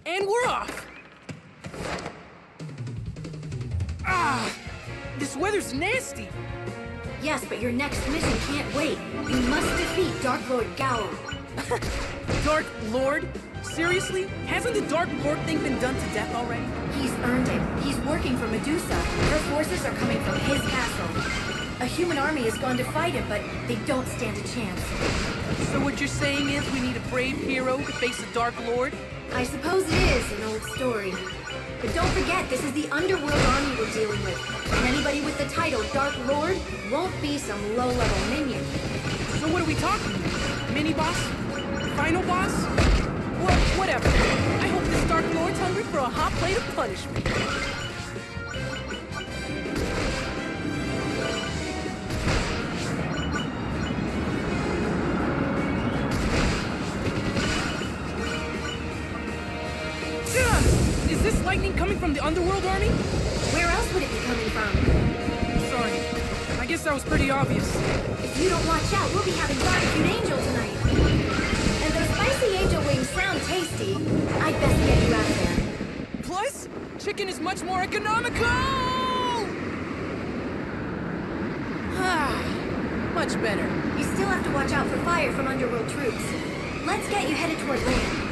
And we're off! Ah! This weather's nasty! Yes, but your next mission can't wait. You must defeat Dark Lord Skawo. Dark Lord? Seriously? Hasn't the Dark Lord thing been done to death already? He's earned it. He's working for Medusa. Her forces are coming from his castle. A human army has gone to fight him, but they don't stand a chance. So what you're saying is we need a brave hero to face the Dark Lord? I suppose it is an old story. But don't forget, this is the underworld army we're dealing with. And anybody with the title Dark Lord won't be some low-level minion. So what are we talking about? Mini-boss? Final boss? Well, whatever. I hope this Dark Lord's hungry for a hot plate of punishment. Is this lightning coming from the underworld army? Where else would it be coming from? Sorry. I guess that was pretty obvious. If you don't watch out, we'll be having barbecued angel tonight. And those spicy angel wings sound tasty. I'd best get you out of there. Plus, chicken is much more economical! Ah, much better. You still have to watch out for fire from underworld troops. Let's get you headed toward land.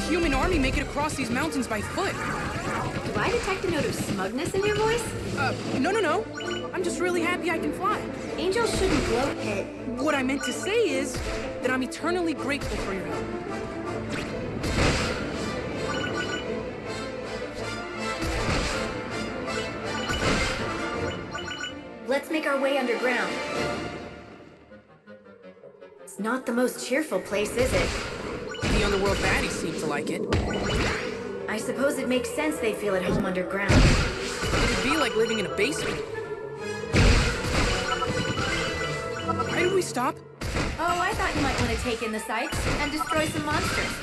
Human army make it across these mountains by foot. Do I detect a note of smugness in your voice? No. I'm just really happy I can fly. Angels shouldn't gloat, Pit. What I meant to say is that I'm eternally grateful for your help. Let's make our way underground. It's not the most cheerful place, is it? The underworld baddies seem to like it. I suppose it makes sense they feel at home underground. It'd be like living in a basement. Why did we stop? Oh, I thought you might want to take in the sights and destroy some monsters.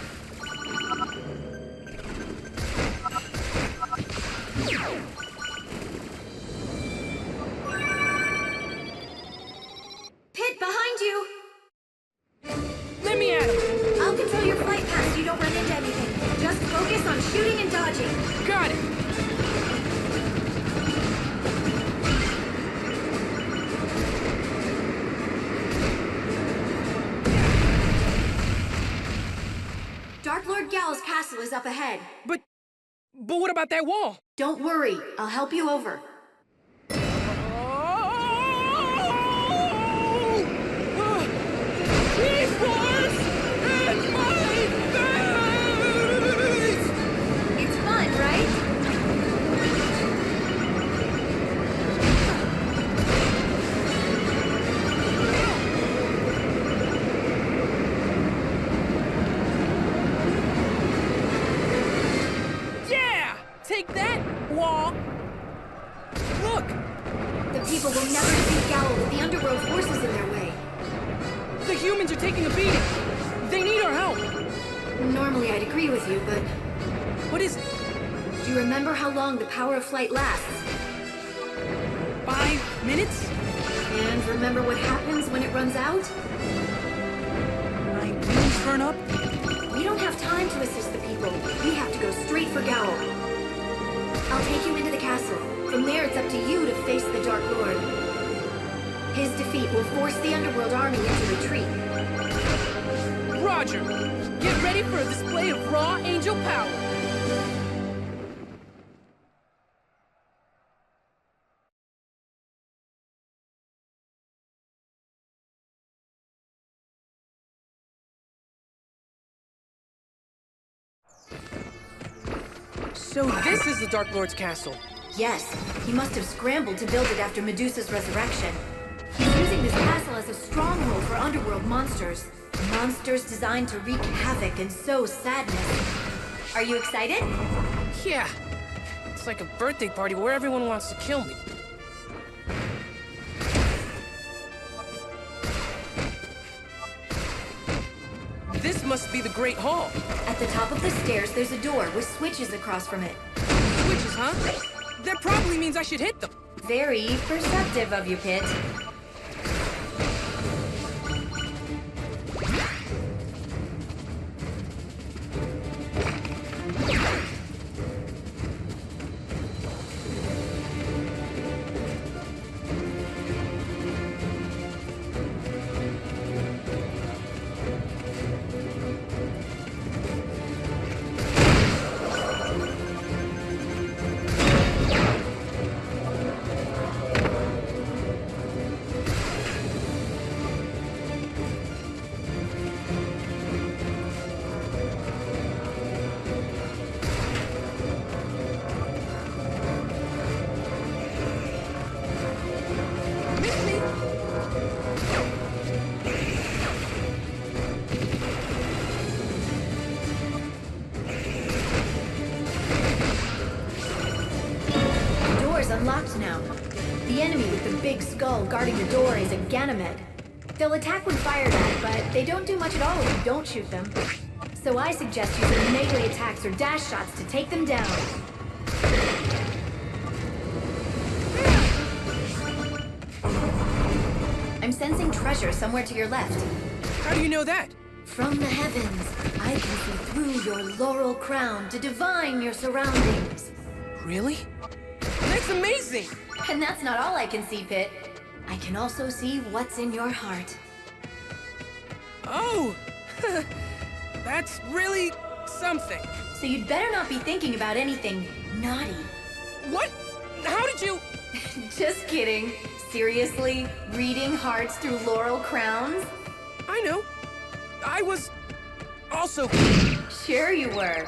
Pit, behind you! Let me at him! I'll control your flight path so you don't run into anything. Just focus on shooting and dodging. Got it! Dark Lord Skawo's castle is up ahead. But what about that wall? Don't worry, I'll help you over. It's fun, right? Yeah! Take that, wall! Look! The people will never defeat Skawo with the underworld forces in their way. The humans are taking a beating. They need our help. Normally I'd agree with you, but... What is it? Do you remember how long the power of flight lasts? 5 minutes? And remember what happens when it runs out? My wings burn up? We don't have time to assist the people. We have to go straight for Skawo. I'll take you into the castle. From there, it's up to you to face the Dark Lord. His defeat will force the underworld army into retreat. Roger! Get ready for a display of raw angel power! So this is the Dark Lord's castle. Yes, he must have scrambled to build it after Medusa's resurrection. He's using this castle as a stronghold for underworld monsters. Monsters designed to wreak havoc and sow sadness. Are you excited? Yeah. It's like a birthday party where everyone wants to kill me. must be the Great Hall. At the top of the stairs, there's a door with switches across from it. Switches, huh? That probably means I should hit them. Very perceptive of you, Pit. Unlocked now. The enemy with the big skull guarding the door is a Ganymed. They'll attack when fired at, but they don't do much at all if you don't shoot them. So I suggest using melee attacks or dash shots to take them down. I'm sensing treasure somewhere to your left. How do you know that? From the heavens, I can see through your laurel crown to divine your surroundings. Really? That's amazing! And that's not all I can see, Pit. I can also see what's in your heart. Oh! That's really something. So you'd better not be thinking about anything naughty. What? How did you... Just kidding. Seriously? Reading hearts through laurel crowns? I know. I was... also... Sure you were.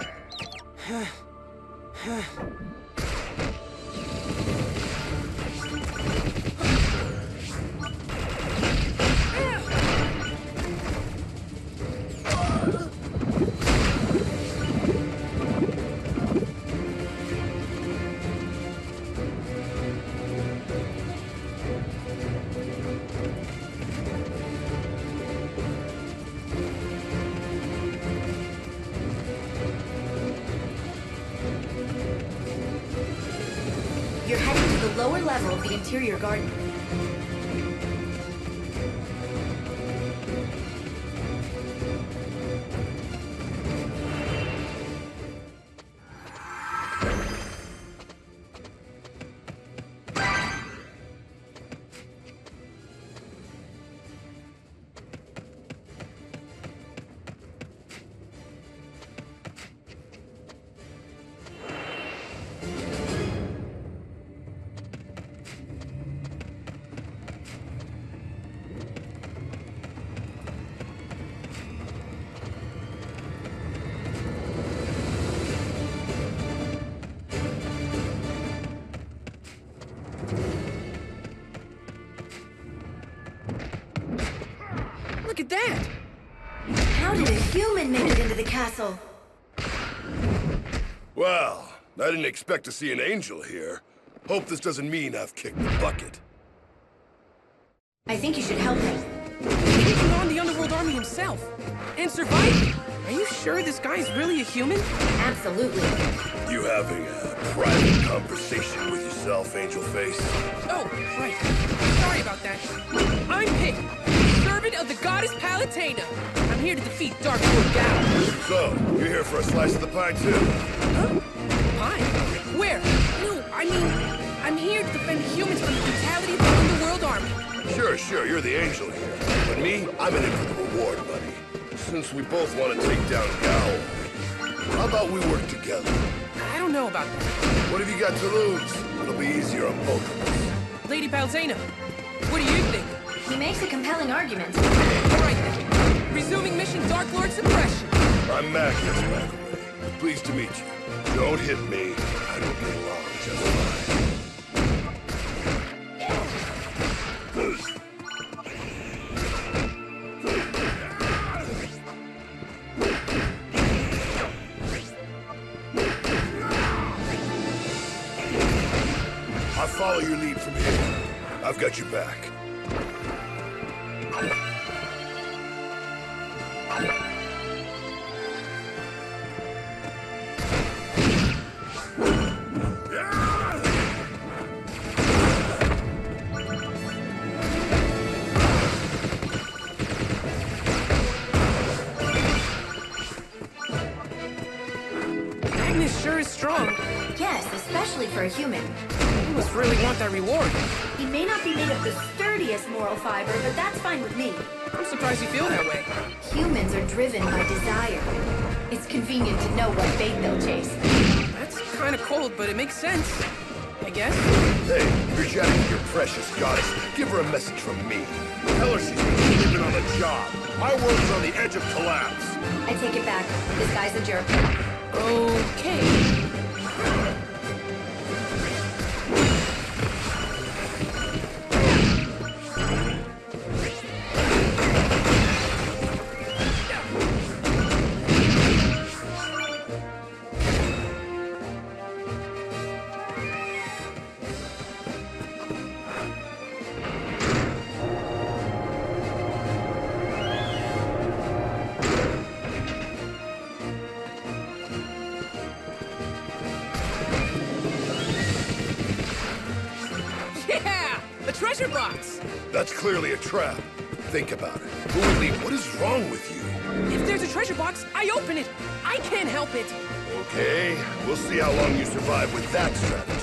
You're heading to the lower level of the interior garden. Look at that! How did a human make it into the castle? Well, I didn't expect to see an angel here. Hope this doesn't mean I've kicked the bucket. I think you should help him. Taking on the Underworld Army himself. And surviving. Are you sure this guy is really a human? Absolutely. You having a private conversation with yourself, Angel Face? Oh, right. Sorry about that. I'm Pit, servant of the goddess Palutena. I'm here to defeat Dark Lord Skawo. So, you're here for a slice of the pie, too? Huh? Pie? Where? No, I mean, I'm here to defend humans from the brutality of the Underworld Army. Sure, you're the angel here. But me, I'm in it for the reward money. Since we both want to take down Skawo, how about we work together? I don't know about that. What have you got to lose? It'll be easier on both of us. Lady Palutena, what do you think? He makes a compelling argument. All right then. Resuming mission Dark Lord Suppression. I'm Magnus, by the way. Pleased to meet you. Don't hit me. I don't get along just fine. I'll follow your lead from here. I've got your back. especially for a human. You must really want that reward. He may not be made of the sturdiest moral fiber, but that's fine with me. I'm surprised you feel that way. Humans are driven by desire. It's convenient to know what fate they'll chase. That's kind of cold, but it makes sense. I guess. Hey, you're chatting with your precious goddess. Give her a message from me. Tell her she's been sleeping on the job. My world's on the edge of collapse. I take it back. This guy's a jerk. Okay. Treasure box! That's clearly a trap. Think about it. Lily, what is wrong with you? If there's a treasure box, I open it! I can't help it! Okay, we'll see how long you survive with that strategy.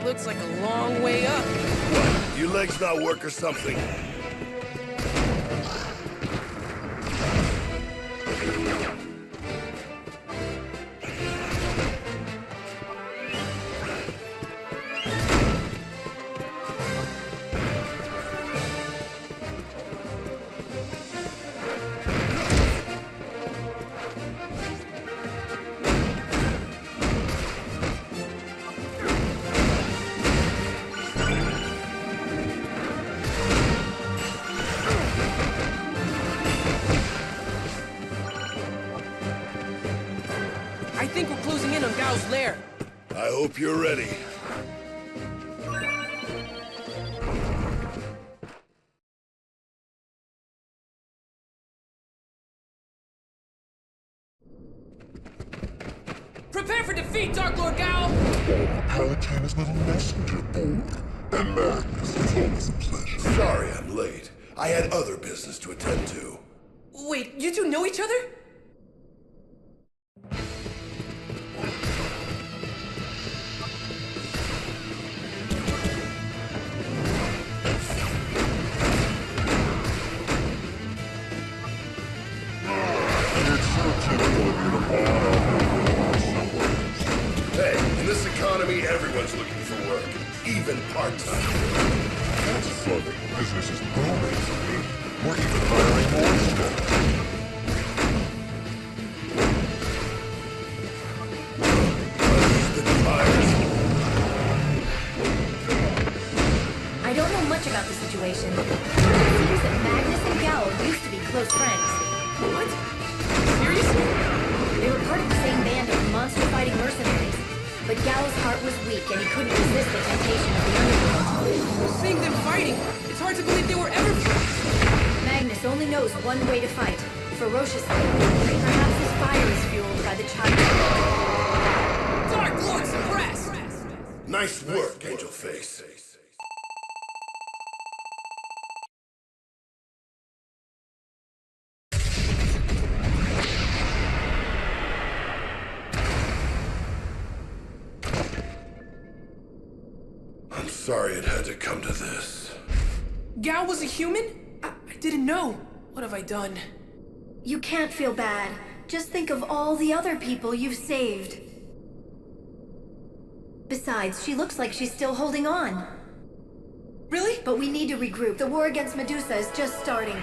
Looks like a long way up. What? Your legs not work or something? I think we're closing in on Gao's lair. I hope you're ready. Prepare for defeat, Dark Lord Gao! Palatine's little messenger boy. And Magnus, it's always a pleasure. Sorry I'm late. I had other business to attend to. Wait, you two know each other? Hey, in this economy, everyone's looking for work. Even part-time. That's funny. Business is booming. We're even hiring more staff. The tires. I don't know much about the situation. It seems that Magnus and Gao used to be close friends. What? Seriously? They were part of the same band of monster-fighting mercenaries. But Gao's heart was weak and he couldn't resist the temptation of the underworld. Seeing them fighting, it's hard to believe they were ever friends. Magnus only knows one way to fight, ferociously. Perhaps his fire is fueled by the child. Dark Lord suppressed! Nice work, Angel Face. I'm sorry it had to come to this. Gao was a human? I didn't know. What have I done? You can't feel bad. Just think of all the other people you've saved. Besides, she looks like she's still holding on. Really? But we need to regroup. The war against Medusa is just starting.